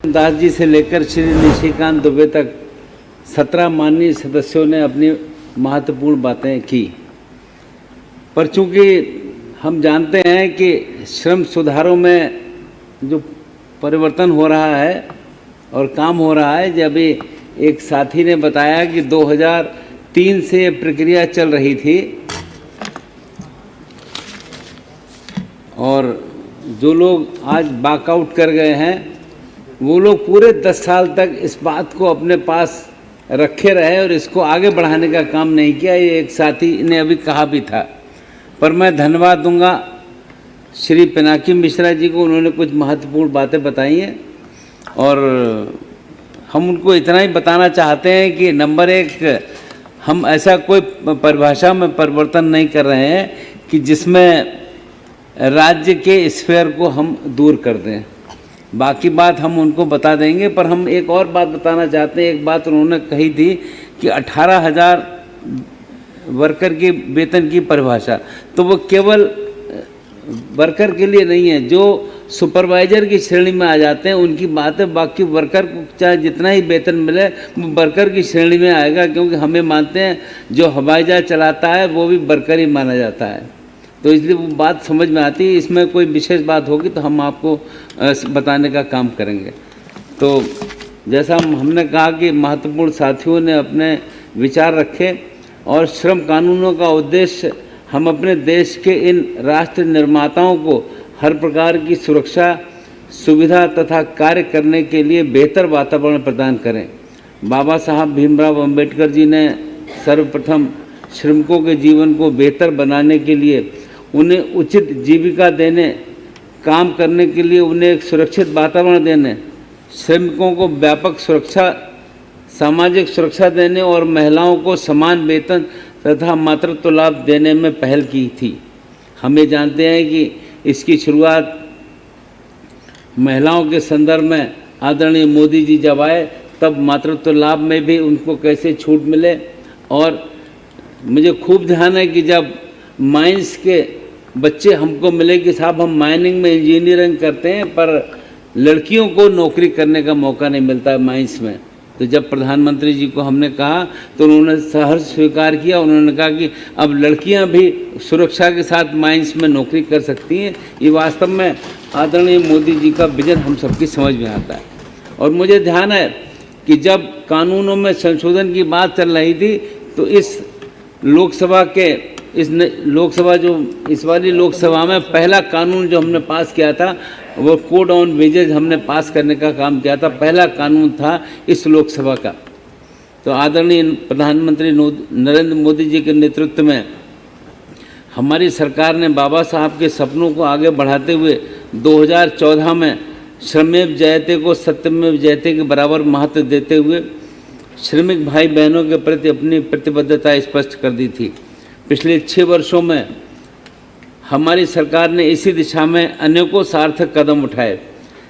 दास जी से लेकर श्री निशिकांत दुबे तक 17 माननीय सदस्यों ने अपनी महत्वपूर्ण बातें की। पर चूंकि हम जानते हैं कि श्रम सुधारों में जो परिवर्तन हो रहा है और काम हो रहा है, जब एक साथी ने बताया कि 2003 से ये प्रक्रिया चल रही थी और जो लोग आज वॉकआउट कर गए हैं वो लोग पूरे 10 साल तक इस बात को अपने पास रखे रहे और इसको आगे बढ़ाने का काम नहीं किया। ये एक साथी ने अभी कहा भी था। पर मैं धन्यवाद दूंगा श्री पिनाकी मिश्रा जी को, उन्होंने कुछ महत्वपूर्ण बातें बताई हैं और हम उनको इतना ही बताना चाहते हैं कि नंबर एक, हम ऐसा कोई परिभाषा में परिवर्तन नहीं कर रहे हैं कि जिसमें राज्य के स्फीयर को हम दूर कर दें। बाकी बात हम उनको बता देंगे। पर हम एक और बात बताना चाहते हैं। एक बात उन्होंने कही थी कि 18,000 वर्कर की वेतन की परिभाषा, तो वो केवल वर्कर के लिए नहीं है, जो सुपरवाइजर की श्रेणी में आ जाते हैं उनकी बात है। बाकी वर्कर को चाहे जितना ही वेतन मिले वो वर्कर की श्रेणी में आएगा, क्योंकि हमें मानते हैं जो हवाई जहाज चलाता है वो भी वर्कर ही माना जाता है। तो इसलिए वो बात समझ में आती है। इसमें कोई विशेष बात होगी तो हम आपको बताने का काम करेंगे। तो जैसा हमने कहा कि महत्वपूर्ण साथियों ने अपने विचार रखे और श्रम कानूनों का उद्देश्य हम अपने देश के इन राष्ट्र निर्माताओं को हर प्रकार की सुरक्षा, सुविधा तथा कार्य करने के लिए बेहतर वातावरण प्रदान करें। बाबा साहब भीमराव अंबेडकर जी ने सर्वप्रथम श्रमिकों के जीवन को बेहतर बनाने के लिए, उन्हें उचित जीविका देने, काम करने के लिए उन्हें एक सुरक्षित वातावरण देने, श्रमिकों को व्यापक सुरक्षा, सामाजिक सुरक्षा देने और महिलाओं को समान वेतन तथा मातृत्व लाभ देने में पहल की थी। हम ये जानते हैं कि इसकी शुरुआत महिलाओं के संदर्भ में आदरणीय मोदी जी जब आए तब मातृत्व लाभ में भी उनको कैसे छूट मिले। और मुझे खूब ध्यान है कि जब माइंस के बच्चे हमको मिले कि साहब हम माइनिंग में इंजीनियरिंग करते हैं पर लड़कियों को नौकरी करने का मौका नहीं मिलता है माइंस में, तो जब प्रधानमंत्री जी को हमने कहा तो उन्होंने सहर्ष स्वीकार किया। उन्होंने कहा कि अब लड़कियां भी सुरक्षा के साथ माइंस में नौकरी कर सकती हैं। ये वास्तव में आदरणीय मोदी जी का विजन हम सबकी समझ में आता है। और मुझे ध्यान है कि जब कानूनों में संशोधन की बात चल रही थी तो इस लोकसभा के इस वाली लोकसभा में पहला कानून जो हमने पास किया था वो कोड ऑन वेजेज हमने पास करने का काम किया था। पहला कानून था इस लोकसभा का। तो आदरणीय प्रधानमंत्री नरेंद्र मोदी जी के नेतृत्व में हमारी सरकार ने बाबा साहब के सपनों को आगे बढ़ाते हुए 2014 में श्रमेव जयते को सत्यमेव जयते के बराबर महत्व देते हुए श्रमिक भाई बहनों के प्रति अपनी प्रतिबद्धता स्पष्ट कर दी थी। पिछले 6 वर्षों में हमारी सरकार ने इसी दिशा में अनेकों सार्थक कदम उठाए,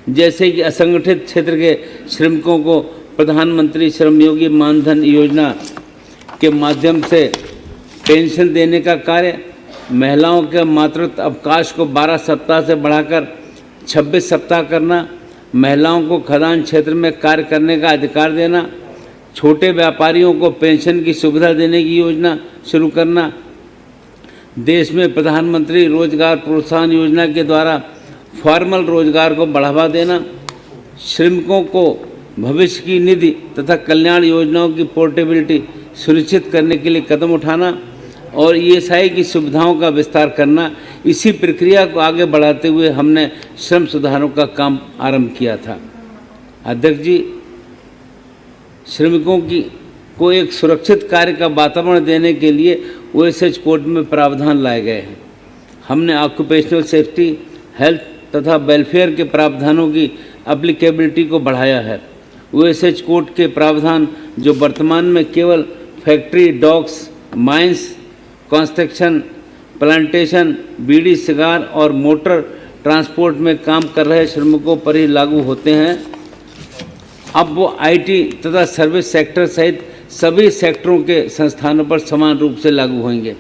जैसे कि असंगठित क्षेत्र के श्रमिकों को प्रधानमंत्री श्रमयोगी मानधन योजना के माध्यम से पेंशन देने का कार्य, महिलाओं के मातृत्व अवकाश को 12 सप्ताह से बढ़ाकर 26 सप्ताह करना, महिलाओं को खदान क्षेत्र में कार्य करने का अधिकार देना, छोटे व्यापारियों को पेंशन की सुविधा देने की योजना शुरू करना, देश में प्रधानमंत्री रोजगार प्रोत्साहन योजना के द्वारा फॉर्मल रोजगार को बढ़ावा देना, श्रमिकों को भविष्य की निधि तथा कल्याण योजनाओं की पोर्टेबिलिटी सुनिश्चित करने के लिए कदम उठाना और ईएसआई की सुविधाओं का विस्तार करना। इसी प्रक्रिया को आगे बढ़ाते हुए हमने श्रम सुधारों का काम आरंभ किया था। अध्यक्ष जी, श्रमिकों को एक सुरक्षित कार्य का वातावरण देने के लिए ओएसएच कोड में प्रावधान लाए गए हैं। हमने ऑक्यूपेशनल सेफ्टी, हेल्थ तथा वेलफेयर के प्रावधानों की एप्लीकेबिलिटी को बढ़ाया है। ओएसएच कोड के प्रावधान जो वर्तमान में केवल factory, docks, mines, construction, plantation, bidi, cigar और मोटर ट्रांसपोर्ट में काम कर रहे श्रमिकों पर ही लागू होते हैं, अब वो आईटी तथा सर्विस सेक्टर सहित सभी सेक्टरों के संस्थानों पर समान रूप से लागू होंगे।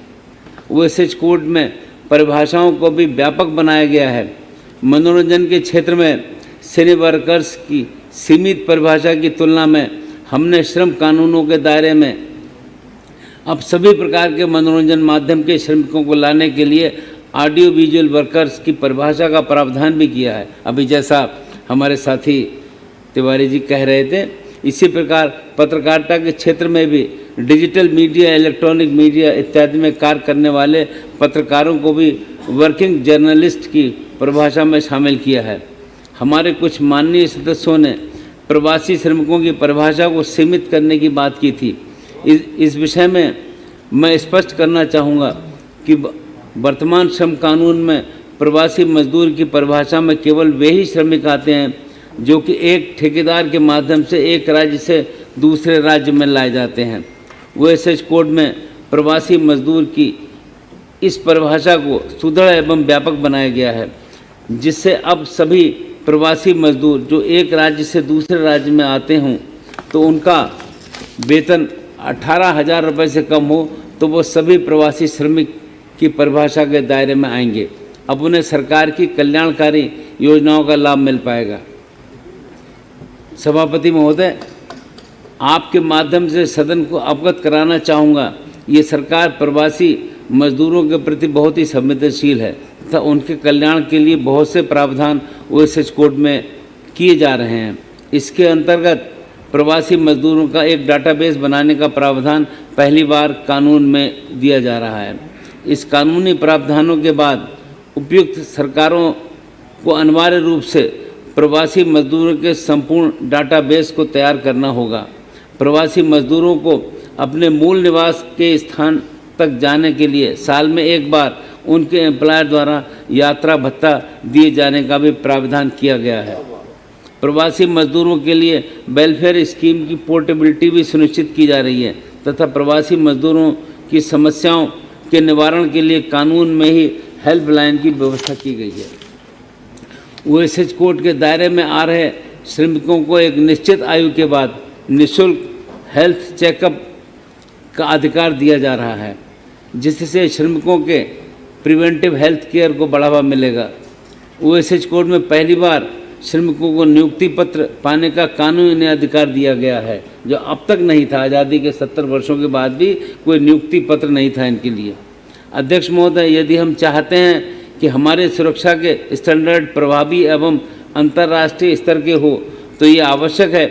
ओएसएच कोड में परिभाषाओं को भी व्यापक बनाया गया है। मनोरंजन के क्षेत्र में सिने वर्कर्स की सीमित परिभाषा की तुलना में हमने श्रम कानूनों के दायरे में अब सभी प्रकार के मनोरंजन माध्यम के श्रमिकों को लाने के लिए ऑडियो विजुअल वर्कर्स की परिभाषा का प्रावधान भी किया है। अभी जैसा हमारे साथी तिवारी जी कह रहे थे, इसी प्रकार पत्रकारिता के क्षेत्र में भी डिजिटल मीडिया, इलेक्ट्रॉनिक मीडिया इत्यादि में कार्य करने वाले पत्रकारों को भी वर्किंग जर्नलिस्ट की परिभाषा में शामिल किया है। हमारे कुछ माननीय सदस्यों ने प्रवासी श्रमिकों की परिभाषा को सीमित करने की बात की थी। इस विषय में मैं स्पष्ट करना चाहूँगा कि वर्तमान श्रम कानून में प्रवासी मजदूर की परिभाषा में केवल वे ही श्रमिक आते हैं जो कि एक ठेकेदार के माध्यम से एक राज्य से दूसरे राज्य में लाए जाते हैं। ओएसएच कोड में प्रवासी मजदूर की इस परिभाषा को सुदृढ़ एवं व्यापक बनाया गया है, जिससे अब सभी प्रवासी मजदूर जो एक राज्य से दूसरे राज्य में आते हों तो उनका वेतन 18,000 रुपये से कम हो तो वो सभी प्रवासी श्रमिक की परिभाषा के दायरे में आएंगे। अब उन्हें सरकार की कल्याणकारी योजनाओं का लाभ मिल पाएगा। सभापति महोदय, आपके माध्यम से सदन को अवगत कराना चाहूँगा, ये सरकार प्रवासी मजदूरों के प्रति बहुत ही संवेदनशील है तथा उनके कल्याण के लिए बहुत से प्रावधान ओएसएच कोड में किए जा रहे हैं। इसके अंतर्गत प्रवासी मजदूरों का एक डाटाबेस बनाने का प्रावधान पहली बार कानून में दिया जा रहा है। इस कानूनी प्रावधानों के बाद उपयुक्त सरकारों को अनिवार्य रूप से प्रवासी मजदूरों के संपूर्ण डाटाबेस को तैयार करना होगा। प्रवासी मजदूरों को अपने मूल निवास के स्थान तक जाने के लिए साल में एक बार उनके एम्प्लॉयर द्वारा यात्रा भत्ता दिए जाने का भी प्रावधान किया गया है। प्रवासी मजदूरों के लिए वेलफेयर स्कीम की पोर्टेबिलिटी भी सुनिश्चित की जा रही है तथा प्रवासी मजदूरों की समस्याओं के निवारण के लिए कानून में ही हेल्पलाइन की व्यवस्था की गई है। ओएसएच कोड के दायरे में आ रहे श्रमिकों को एक निश्चित आयु के बाद निःशुल्क हेल्थ चेकअप का अधिकार दिया जा रहा है, जिससे श्रमिकों के प्रिवेंटिव हेल्थ केयर को बढ़ावा मिलेगा। ओएसएच कोड में पहली बार श्रमिकों को नियुक्ति पत्र पाने का कानूनी अधिकार दिया गया है, जो अब तक नहीं था। आज़ादी के 70 वर्षों के बाद भी कोई नियुक्ति पत्र नहीं था इनके लिए। अध्यक्ष महोदय, यदि हम चाहते हैं कि हमारे सुरक्षा के स्टैंडर्ड प्रभावी एवं अंतर्राष्ट्रीय स्तर के हो तो ये आवश्यक है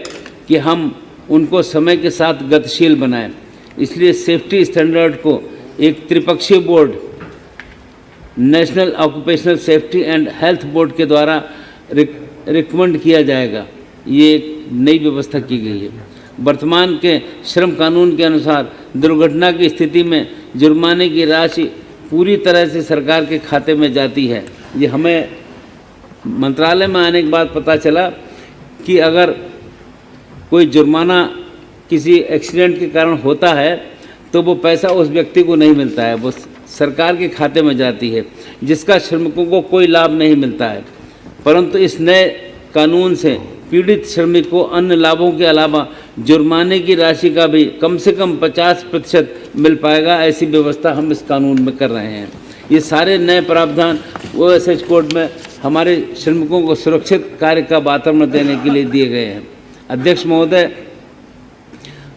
कि हम उनको समय के साथ गतिशील बनाएं। इसलिए सेफ्टी स्टैंडर्ड को एक त्रिपक्षीय board, national occupational safety and health board के द्वारा रिकमेंड किया जाएगा। ये एक नई व्यवस्था की गई है। वर्तमान के श्रम कानून के अनुसार दुर्घटना की स्थिति में जुर्माने की राशि पूरी तरह से सरकार के खाते में जाती है। ये हमें मंत्रालय में आने के बाद पता चला कि अगर कोई जुर्माना किसी एक्सीडेंट के कारण होता है तो वो पैसा उस व्यक्ति को नहीं मिलता है, वो सरकार के खाते में जाती है, जिसका श्रमिकों को कोई लाभ नहीं मिलता है। परंतु इस नए कानून से पीड़ित श्रमिक को अन्य लाभों के अलावा जुर्माने की राशि का भी कम से कम 50% मिल पाएगा। ऐसी व्यवस्था हम इस कानून में कर रहे हैं। ये सारे नए प्रावधान ओएसएच कोड में हमारे श्रमिकों को सुरक्षित कार्य का वातावरण देने के लिए दिए गए हैं। अध्यक्ष महोदय,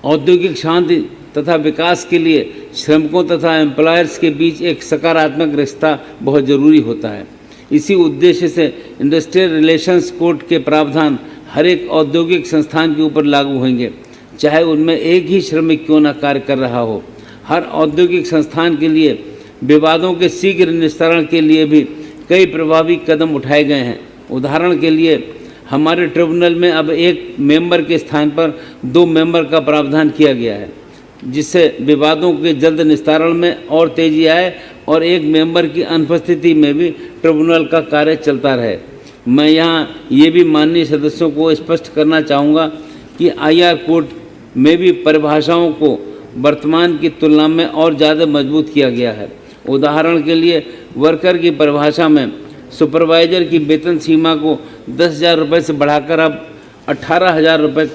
औद्योगिक शांति तथा विकास के लिए श्रमिकों तथा एम्प्लॉयर्स के बीच एक सकारात्मक रिश्ता बहुत ज़रूरी होता है। इसी उद्देश्य से इंडस्ट्रियल रिलेशंस कोड के प्रावधान हर एक औद्योगिक संस्थान के ऊपर लागू होंगे, चाहे उनमें एक ही श्रमिक क्यों न कार्य कर रहा हो। हर औद्योगिक संस्थान के लिए विवादों के शीघ्र निस्तारण के लिए भी कई प्रभावी कदम उठाए गए हैं। उदाहरण के लिए हमारे ट्रिब्यूनल में अब एक मेंबर के स्थान पर 2 मेंबर का प्रावधान किया गया है, जिससे विवादों के जल्द निस्तारण में और तेजी आए और एक मेंबर की अनुपस्थिति में भी ट्रिब्यूनल का कार्य चलता रहे। मैं यहाँ ये भी माननीय सदस्यों को स्पष्ट करना चाहूँगा कि आईआर कोड में भी परिभाषाओं को वर्तमान की तुलना में और ज़्यादा मजबूत किया गया है। उदाहरण के लिए वर्कर की परिभाषा में सुपरवाइजर की वेतन सीमा को 10,000 रुपये से बढ़ाकर अब 18,000 रुपये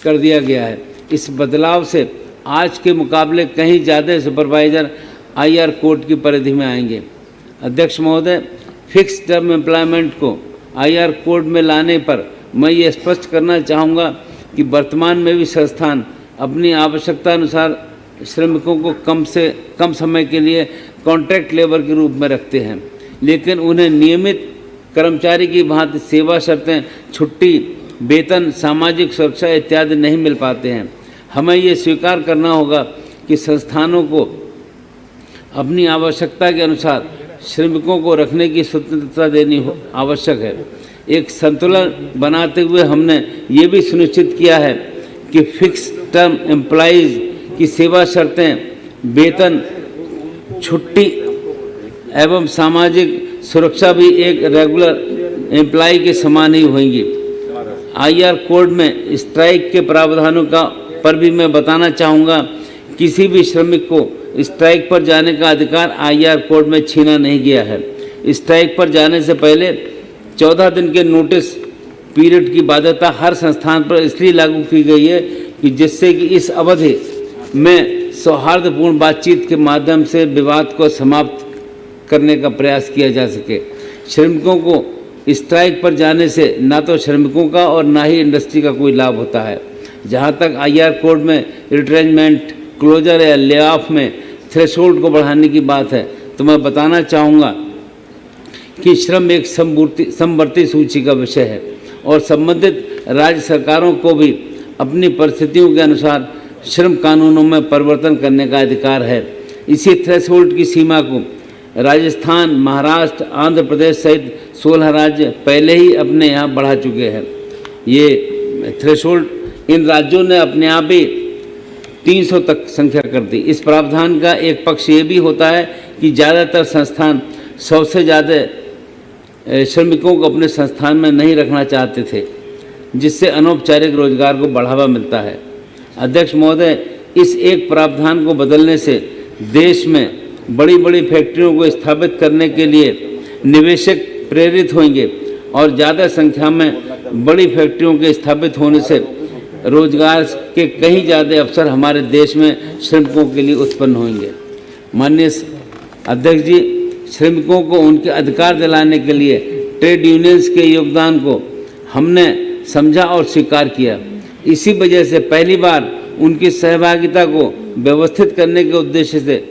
कर दिया गया है। इस बदलाव से आज के मुकाबले कहीं ज़्यादा सुपरवाइजर आईआर कोड की परिधि में आएंगे। अध्यक्ष महोदय, फिक्स टर्म एम्प्लॉयमेंट को आईआर कोड में लाने पर मैं ये स्पष्ट करना चाहूँगा कि वर्तमान में भी संस्थान अपनी आवश्यकता अनुसार श्रमिकों को कम से कम समय के लिए कॉन्ट्रैक्ट लेबर के रूप में रखते हैं, लेकिन उन्हें नियमित कर्मचारी की भांति सेवा शर्तें, छुट्टी, वेतन, सामाजिक सुरक्षा इत्यादि नहीं मिल पाते हैं। हमें ये स्वीकार करना होगा कि संस्थानों को अपनी आवश्यकता के अनुसार श्रमिकों को रखने की स्वतंत्रता देनी आवश्यक है। एक संतुलन बनाते हुए हमने ये भी सुनिश्चित किया है कि फिक्स टर्म एम्प्लॉइज़ की सेवा शर्तें, वेतन, छुट्टी एवं सामाजिक सुरक्षा भी एक रेगुलर एम्प्लॉय के समान ही होंगी। आईआर कोड में स्ट्राइक के प्रावधानों पर भी मैं बताना चाहूँगा, किसी भी श्रमिक को स्ट्राइक पर जाने का अधिकार आईआर कोड में छीना नहीं गया है। स्ट्राइक पर जाने से पहले 14 दिन के नोटिस पीरियड की बाध्यता हर संस्थान पर इसलिए लागू की गई है कि जिससे कि इस अवधि में सौहार्दपूर्ण बातचीत के माध्यम से विवाद को समाप्त करने का प्रयास किया जा सके। श्रमिकों को स्ट्राइक पर जाने से ना तो श्रमिकों का और ना ही इंडस्ट्री का कोई लाभ होता है। जहां तक आईआर कोड में रिट्रेंचमेंट, क्लोजर या ले ऑफ में थ्रेशोल्ड को बढ़ाने की बात है, तो मैं बताना चाहूँगा कि श्रम एक समवर्ती सूची का विषय है और संबंधित राज्य सरकारों को भी अपनी परिस्थितियों के अनुसार श्रम कानूनों में परिवर्तन करने का अधिकार है। इसी थ्रेशोल्ड की सीमा को राजस्थान, महाराष्ट्र, आंध्र प्रदेश सहित 16 राज्य पहले ही अपने यहाँ बढ़ा चुके हैं। ये थ्रेशोल्ड इन राज्यों ने अपने आप ही 300 तक संख्या कर दी। इस प्रावधान का एक पक्ष ये भी होता है कि ज़्यादातर संस्थान 100 से ज़्यादा श्रमिकों को अपने संस्थान में नहीं रखना चाहते थे, जिससे अनौपचारिक रोजगार को बढ़ावा मिलता है। अध्यक्ष महोदय, इस एक प्रावधान को बदलने से देश में बड़ी बड़ी फैक्ट्रियों को स्थापित करने के लिए निवेशक प्रेरित होंगे और ज़्यादा संख्या में बड़ी फैक्ट्रियों के स्थापित होने से रोजगार के कहीं ज़्यादा अवसर हमारे देश में श्रमिकों के लिए उत्पन्न होंगे। माननीय अध्यक्ष जी, श्रमिकों को उनके अधिकार दिलाने के लिए ट्रेड यूनियंस के योगदान को हमने समझा और स्वीकार किया। इसी वजह से पहली बार उनकी सहभागिता को व्यवस्थित करने के उद्देश्य से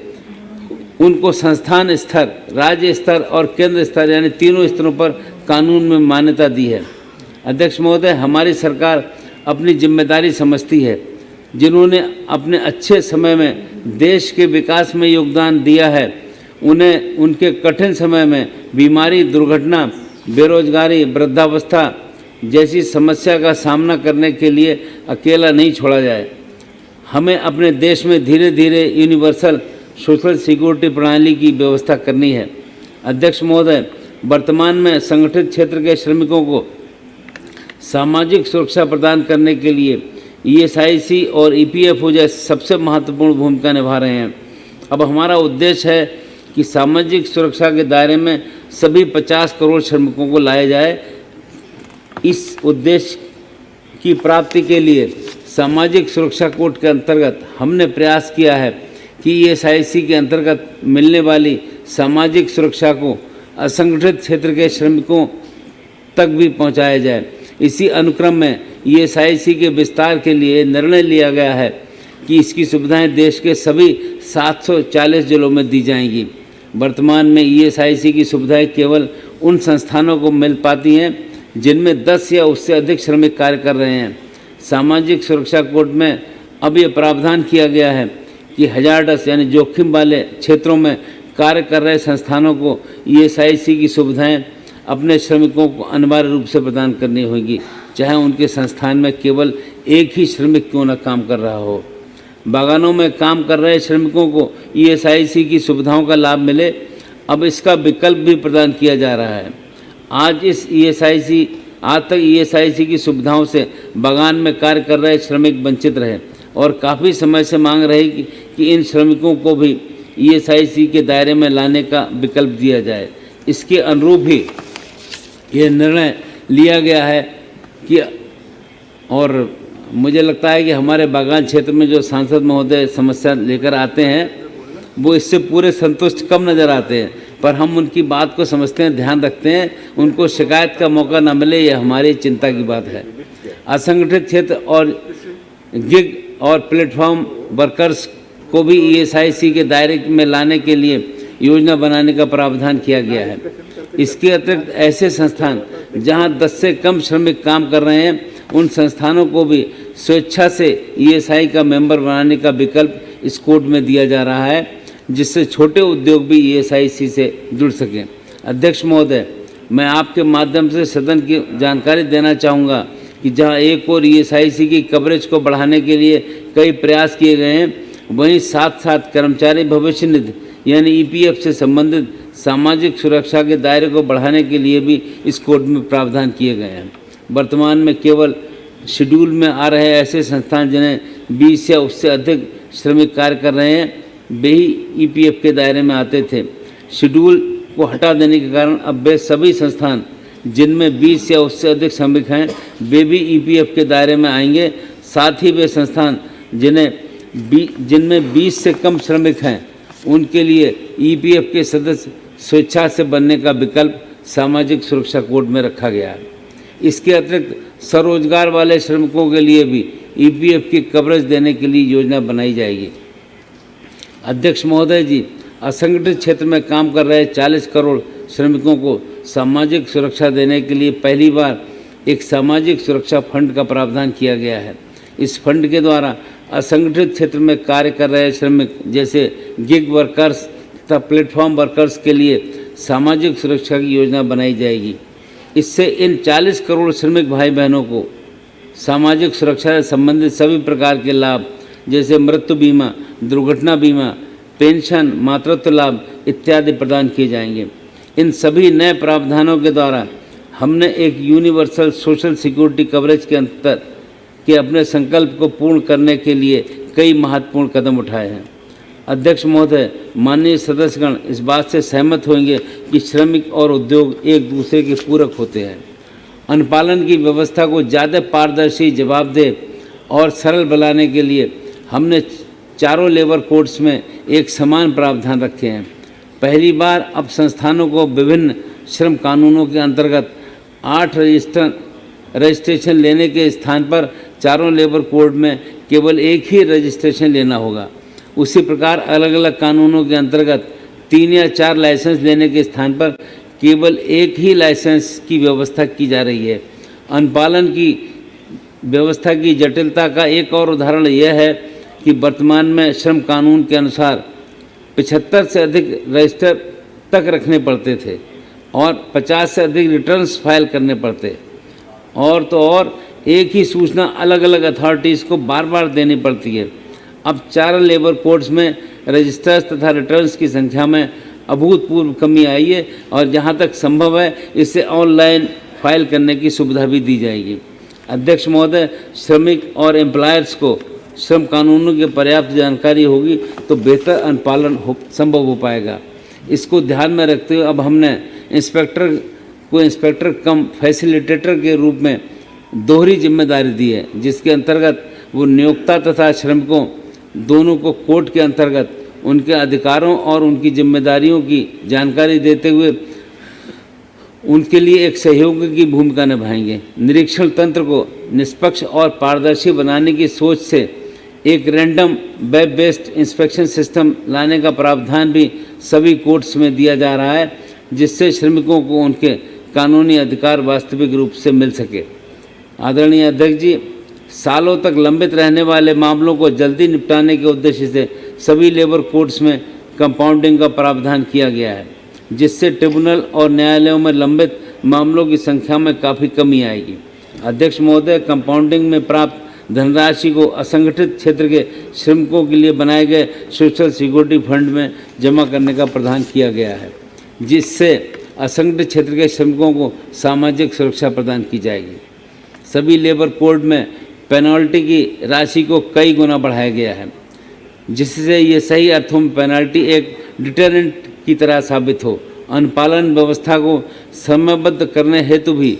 उनको संस्थान स्तर, राज्य स्तर और केंद्र स्तर यानी तीनों स्तरों पर कानून में मान्यता दी है। अध्यक्ष महोदय, हमारी सरकार अपनी जिम्मेदारी समझती है। जिन्होंने अपने अच्छे समय में देश के विकास में योगदान दिया है, उन्हें उनके कठिन समय में बीमारी, दुर्घटना, बेरोजगारी, वृद्धावस्था जैसी समस्या का सामना करने के लिए अकेला नहीं छोड़ा जाए। हमें अपने देश में धीरे धीरे यूनिवर्सल सोशल सिक्योरिटी प्रणाली की व्यवस्था करनी है। अध्यक्ष महोदय, वर्तमान में संगठित क्षेत्र के श्रमिकों को सामाजिक सुरक्षा प्रदान करने के लिए ईएसआईसी और ईपीएफओ जैसे सबसे महत्वपूर्ण भूमिका निभा रहे हैं। अब हमारा उद्देश्य है कि सामाजिक सुरक्षा के दायरे में सभी 50 करोड़ श्रमिकों को लाया जाए। इस उद्देश्य की प्राप्ति के लिए सामाजिक सुरक्षा कोड के अंतर्गत हमने प्रयास किया है कि ईएसआईसी के अंतर्गत मिलने वाली सामाजिक सुरक्षा को असंगठित क्षेत्र के श्रमिकों तक भी पहुंचाया जाए। इसी अनुक्रम में ईएसआईसी के विस्तार के लिए निर्णय लिया गया है कि इसकी सुविधाएं देश के सभी 740 जिलों में दी जाएंगी। वर्तमान में ईएसआईसी की सुविधाएं केवल उन संस्थानों को मिल पाती हैं जिनमें 10 या उससे अधिक श्रमिक कार्य कर रहे हैं। सामाजिक सुरक्षा कोड में अब ये प्रावधान किया गया है कि हजारडस यानी जोखिम वाले क्षेत्रों में कार्य कर रहे संस्थानों को ईएसआईसी की सुविधाएं अपने श्रमिकों को अनिवार्य रूप से प्रदान करनी होगी, चाहे उनके संस्थान में केवल एक ही श्रमिक क्यों न काम कर रहा हो। बागानों में काम कर रहे श्रमिकों को ईएसआईसी की सुविधाओं का लाभ मिले, अब इसका विकल्प भी प्रदान किया जा रहा है। आज तक ईएसआईसी की सुविधाओं से बागान में कार्य कर रहे श्रमिक वंचित रहे और काफ़ी समय से मांग रही कि इन श्रमिकों को भी ईएसआईसी के दायरे में लाने का विकल्प दिया जाए। इसके अनुरूप ही ये निर्णय लिया गया है कि, और मुझे लगता है कि हमारे बागान क्षेत्र में जो सांसद महोदय समस्या लेकर आते हैं वो इससे पूरे संतुष्ट कम नज़र आते हैं, पर हम उनकी बात को समझते हैं, ध्यान रखते हैं, उनको शिकायत का मौका न मिले, ये हमारी चिंता की बात है। असंगठित क्षेत्र और गिग और प्लेटफॉर्म वर्कर्स को भी ESIC के दायरे में लाने के लिए योजना बनाने का प्रावधान किया गया है। इसके अतिरिक्त ऐसे संस्थान जहां 10 से कम श्रमिक काम कर रहे हैं, उन संस्थानों को भी स्वेच्छा से ESI का मेंबर बनाने का विकल्प इस कोड में दिया जा रहा है, जिससे छोटे उद्योग भी ESIC से जुड़ सकें। अध्यक्ष महोदय, मैं आपके माध्यम से सदन की जानकारी देना चाहूँगा कि जहां एक और ESIC की कवरेज को बढ़ाने के लिए कई प्रयास किए गए हैं, वहीं साथ साथ कर्मचारी भविष्य निधि यानी EPF से संबंधित सामाजिक सुरक्षा के दायरे को बढ़ाने के लिए भी इस कोड में प्रावधान किए गए हैं। वर्तमान में केवल शेड्यूल में आ रहे ऐसे संस्थान जिन्हें 20 या उससे अधिक श्रमिक कार्य कर रहे हैं, वे ही EPF के दायरे में आते थे। शेड्यूल को हटा देने के कारण अब वे सभी संस्थान जिनमें 20 या उससे अधिक श्रमिक हैं, वे भी EPF के दायरे में आएंगे। साथ ही वे संस्थान जिनमें 20 से कम श्रमिक हैं, उनके लिए EPF के सदस्य स्वेच्छा से बनने का विकल्प सामाजिक सुरक्षा कोड में रखा गया है। इसके अतिरिक्त स्वरोजगार वाले श्रमिकों के लिए भी EPF की कवरेज देने के लिए योजना बनाई जाएगी। अध्यक्ष महोदय जी, असंगठित क्षेत्र में काम कर रहे 40 करोड़ श्रमिकों को सामाजिक सुरक्षा देने के लिए पहली बार एक सामाजिक सुरक्षा फंड का प्रावधान किया गया है। इस फंड के द्वारा असंगठित क्षेत्र में कार्य कर रहे श्रमिक जैसे गिग वर्कर्स तथा प्लेटफॉर्म वर्कर्स के लिए सामाजिक सुरक्षा की योजना बनाई जाएगी। इससे इन 40 करोड़ श्रमिक भाई बहनों को सामाजिक सुरक्षा से संबंधित सभी प्रकार के लाभ जैसे मृत्यु बीमा, दुर्घटना बीमा, पेंशन, मातृत्व लाभ इत्यादि प्रदान किए जाएंगे। इन सभी नए प्रावधानों के द्वारा हमने एक यूनिवर्सल सोशल सिक्योरिटी कवरेज के अंतर के अपने संकल्प को पूर्ण करने के लिए कई महत्वपूर्ण कदम उठाए हैं। अध्यक्ष महोदय, माननीय सदस्यगण इस बात से सहमत होंगे कि श्रमिक और उद्योग एक दूसरे के पूरक होते हैं। अनुपालन की व्यवस्था को ज़्यादा पारदर्शी, जवाबदेह और सरल बनाने के लिए हमने चारों लेबर कोड्स में एक समान प्रावधान रखे हैं। पहली बार अब संस्थानों को विभिन्न श्रम कानूनों के अंतर्गत 8 रजिस्ट्रेशन लेने के स्थान पर चारों लेबर कोड में केवल एक ही रजिस्ट्रेशन लेना होगा। उसी प्रकार अलग अलग कानूनों के अंतर्गत 3 या 4 लाइसेंस लेने के स्थान पर केवल एक ही लाइसेंस की व्यवस्था की जा रही है। अनुपालन की व्यवस्था की जटिलता का एक और उदाहरण यह है कि वर्तमान में श्रम कानून के अनुसार 75 से अधिक रजिस्टर तक रखने पड़ते थे और 50 से अधिक रिटर्न्स फाइल करने पड़ते और एक ही सूचना अलग अलग अथॉरिटीज़ को बार बार देनी पड़ती है। अब 4 लेबर कोड्स में रजिस्टर्स तथा रिटर्न्स की संख्या में अभूतपूर्व कमी आई है और जहां तक संभव है इसे ऑनलाइन फाइल करने की सुविधा भी दी जाएगी। अध्यक्ष महोदय, श्रमिक और एम्प्लॉयर्स को श्रम कानूनों की पर्याप्त जानकारी होगी तो बेहतर अनुपालन संभव हो पाएगा। इसको ध्यान में रखते हुए अब हमने इंस्पेक्टर कम फैसिलिटेटर के रूप में दोहरी जिम्मेदारी दी है, जिसके अंतर्गत वो नियोक्ता तथा श्रमिकों दोनों को कोड के अंतर्गत उनके अधिकारों और उनकी जिम्मेदारियों की जानकारी देते हुए उनके लिए एक सहयोगी की भूमिका निभाएंगे। निरीक्षण तंत्र को निष्पक्ष और पारदर्शी बनाने की सोच से एक random web based inspection system लाने का प्रावधान भी सभी कोर्ट्स में दिया जा रहा है, जिससे श्रमिकों को उनके कानूनी अधिकार वास्तविक रूप से मिल सके। आदरणीय अध्यक्ष जी, सालों तक लंबित रहने वाले मामलों को जल्दी निपटाने के उद्देश्य से सभी लेबर कोर्ट्स में कंपाउंडिंग का प्रावधान किया गया है, जिससे ट्रिब्यूनल और न्यायालयों में लंबित मामलों की संख्या में काफ़ी कमी आएगी। अध्यक्ष महोदय, कंपाउंडिंग में प्राप्त धनराशि को असंगठित क्षेत्र के श्रमिकों के लिए बनाए गए सोशल सिक्योरिटी फंड में जमा करने का प्रावधान किया गया है, जिससे असंगठित क्षेत्र के श्रमिकों को सामाजिक सुरक्षा प्रदान की जाएगी। सभी लेबर कोड में पेनल्टी की राशि को कई गुना बढ़ाया गया है, जिससे ये सही अर्थों में पेनल्टी एक डिटरेंट की तरह साबित हो। अनुपालन व्यवस्था को समयबद्ध करने हेतु भी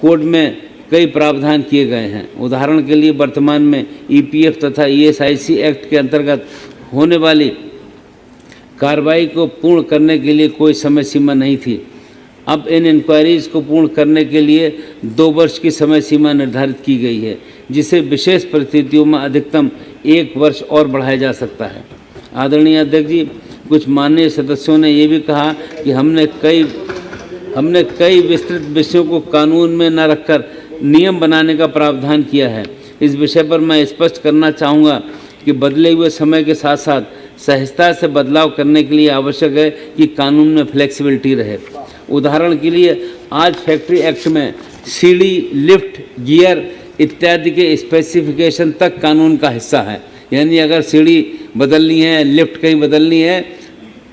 कोड में कई प्रावधान किए गए हैं। उदाहरण के लिए वर्तमान में EPF तथा ESIC एक्ट के अंतर्गत होने वाली कार्रवाई को पूर्ण करने के लिए कोई समय सीमा नहीं थी। अब इन इंक्वायरीज को पूर्ण करने के लिए 2 वर्ष की समय सीमा निर्धारित की गई है, जिसे विशेष परिस्थितियों में अधिकतम 1 वर्ष और बढ़ाया जा सकता है। आदरणीय अध्यक्ष जी, कुछ माननीय सदस्यों ने ये भी कहा कि हमने कई विस्तृत विषयों को कानून में न रखकर नियम बनाने का प्रावधान किया है। इस विषय पर मैं स्पष्ट करना चाहूँगा कि बदले हुए समय के साथ साथ सहजता से बदलाव करने के लिए आवश्यक है कि कानून में फ्लेक्सिबिलिटी रहे। उदाहरण के लिए आज फैक्ट्री एक्ट में सीढ़ी, लिफ्ट, गियर इत्यादि के स्पेसिफिकेशन तक कानून का हिस्सा है। यानी अगर सीढ़ी बदलनी है, लिफ्ट कहीं बदलनी है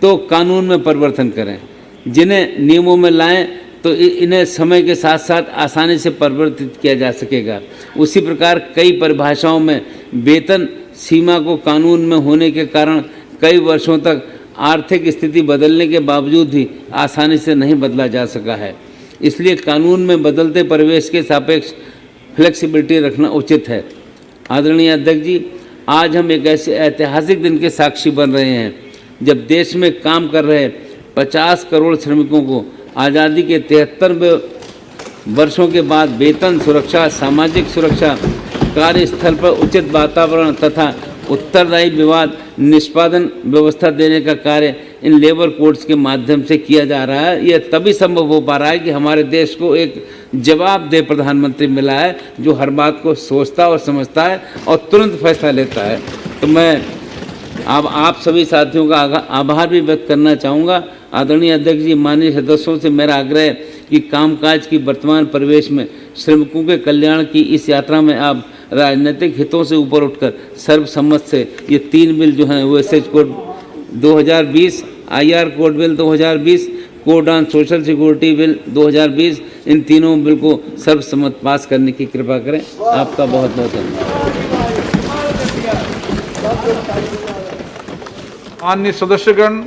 तो कानून में परिवर्तन करें। जिन्हें नियमों में लाएं तो इन्हें समय के साथ साथ आसानी से परिवर्तित किया जा सकेगा। उसी प्रकार कई परिभाषाओं में वेतन सीमा को कानून में होने के कारण कई वर्षों तक आर्थिक स्थिति बदलने के बावजूद भी आसानी से नहीं बदला जा सका है। इसलिए कानून में बदलते परिवेश के सापेक्ष फ्लेक्सिबिलिटी रखना उचित है। आदरणीय अध्यक्ष जी, आज हम एक ऐसे ऐतिहासिक दिन के साक्षी बन रहे हैं जब देश में काम कर रहे 50 करोड़ श्रमिकों को आज़ादी के 73वें वर्षों के बाद वेतन, सुरक्षा, सामाजिक सुरक्षा, कार्यस्थल पर उचित वातावरण तथा उत्तरदायी विवाद निष्पादन व्यवस्था देने का कार्य इन लेबर कोड्स के माध्यम से किया जा रहा है। यह तभी संभव हो पा रहा है कि हमारे देश को एक जवाबदेह प्रधानमंत्री मिला है जो हर बात को सोचता और समझता है और तुरंत फैसला लेता है। तो मैं अब आप सभी साथियों का आभार भी व्यक्त करना चाहूँगा। आदरणीय अध्यक्ष जी, माननीय सदस्यों से मेरा आग्रह है कि कामकाज की वर्तमान परिवेश में श्रमिकों के कल्याण की इस यात्रा में आप राजनीतिक हितों से ऊपर उठकर सर्वसम्मत से ये 3 बिल जो हैं OSH code 2020, IR code bill 2020, code on social security bill 2020, इन तीनों बिल को सर्वसम्मत पास करने की कृपा करें। आपका बहुत बहुत धन्यवाद। माननीय सदस्यगण,